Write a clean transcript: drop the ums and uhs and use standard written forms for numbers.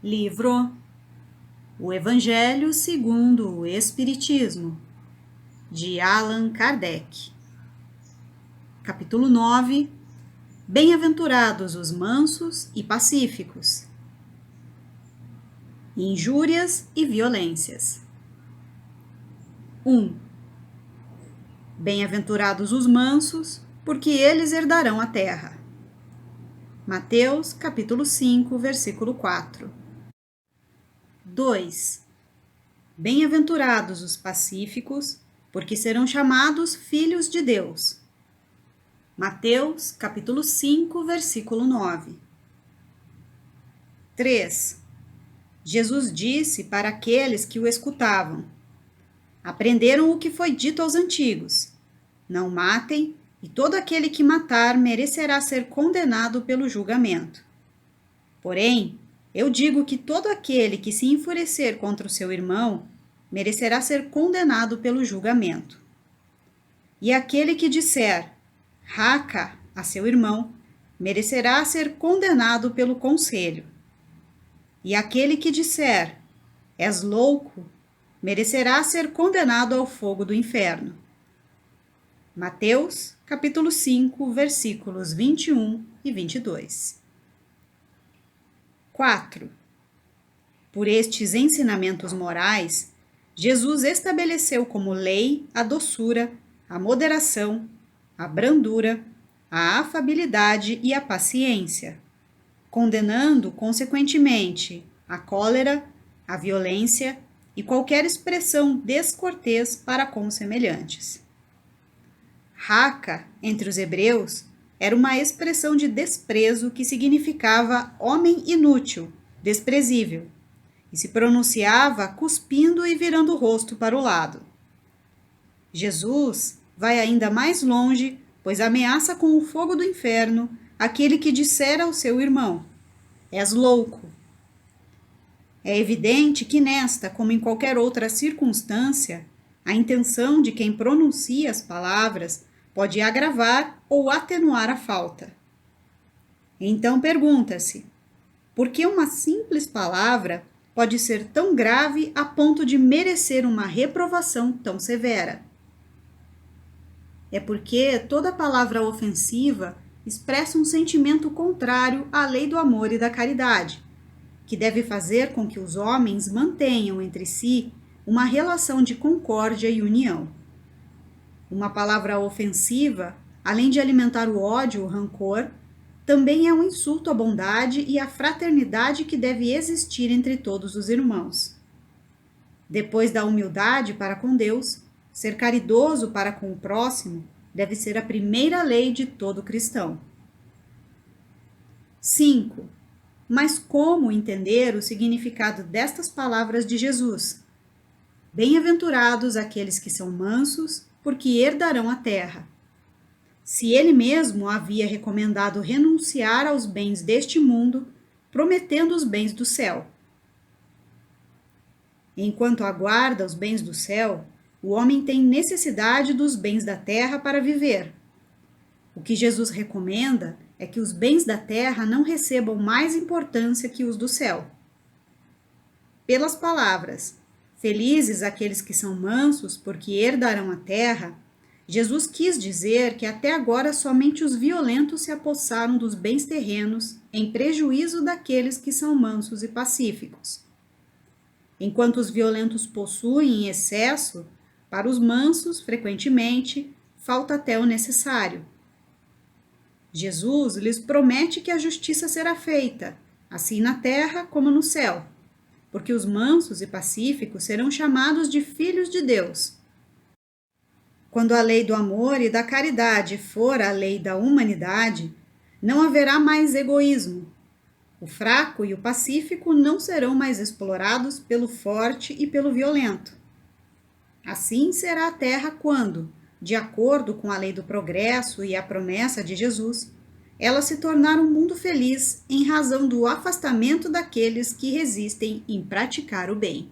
Livro O Evangelho segundo o Espiritismo, de Allan Kardec. Capítulo 9. Bem-aventurados os mansos e pacíficos. Injúrias e violências. 1. Bem-aventurados os mansos, porque eles herdarão a terra. Mateus, capítulo 5, versículo 4. 2. Bem-aventurados os pacíficos, porque serão chamados filhos de Deus. Mateus, capítulo 5, versículo 9. 3. Jesus disse para aqueles que o escutavam: aprenderam o que foi dito aos antigos: não matem, e todo aquele que matar merecerá ser condenado pelo julgamento. Porém, eu digo que todo aquele que se enfurecer contra o seu irmão merecerá ser condenado pelo julgamento. E aquele que disser raca a seu irmão merecerá ser condenado pelo conselho. E aquele que disser és louco merecerá ser condenado ao fogo do inferno. Mateus, capítulo 5, versículos 21 e 22. 4. Por estes ensinamentos morais, Jesus estabeleceu como lei a doçura, a moderação, a brandura, a afabilidade e a paciência, condenando, consequentemente, a cólera, a violência e qualquer expressão descortês para com semelhantes. Raca, entre os hebreus, era uma expressão de desprezo que significava homem inútil, desprezível, e se pronunciava cuspindo e virando o rosto para o lado. Jesus vai ainda mais longe, pois ameaça com o fogo do inferno aquele que disser ao seu irmão: és louco. É evidente que nesta, como em qualquer outra circunstância, a intenção de quem pronuncia as palavras pode agravar ou atenuar a falta. Então pergunta-se: por que uma simples palavra pode ser tão grave a ponto de merecer uma reprovação tão severa? É porque toda palavra ofensiva expressa um sentimento contrário à lei do amor e da caridade, que deve fazer com que os homens mantenham entre si uma relação de concórdia e união. Uma palavra ofensiva, além de alimentar o ódio ou o rancor, também é um insulto à bondade e à fraternidade que deve existir entre todos os irmãos. Depois da humildade para com Deus, ser caridoso para com o próximo deve ser a primeira lei de todo cristão. 5. Mas como entender o significado destas palavras de Jesus? Bem-aventurados aqueles que são mansos, porque herdarão a terra. Se ele mesmo havia recomendado renunciar aos bens deste mundo, prometendo os bens do céu. Enquanto aguarda os bens do céu, o homem tem necessidade dos bens da terra para viver. O que Jesus recomenda é que os bens da terra não recebam mais importância que os do céu. Pelas palavras felizes aqueles que são mansos, porque herdarão a terra, Jesus quis dizer que até agora somente os violentos se apossaram dos bens terrenos em prejuízo daqueles que são mansos e pacíficos. Enquanto os violentos possuem em excesso, para os mansos, frequentemente, falta até o necessário. Jesus lhes promete que a justiça será feita, assim na terra como no céu, porque os mansos e pacíficos serão chamados de filhos de Deus. Quando a lei do amor e da caridade for a lei da humanidade, não haverá mais egoísmo. O fraco e o pacífico não serão mais explorados pelo forte e pelo violento. Assim será a terra quando, de acordo com a lei do progresso e a promessa de Jesus, ela se tornar um mundo feliz em razão do afastamento daqueles que resistem em praticar o bem.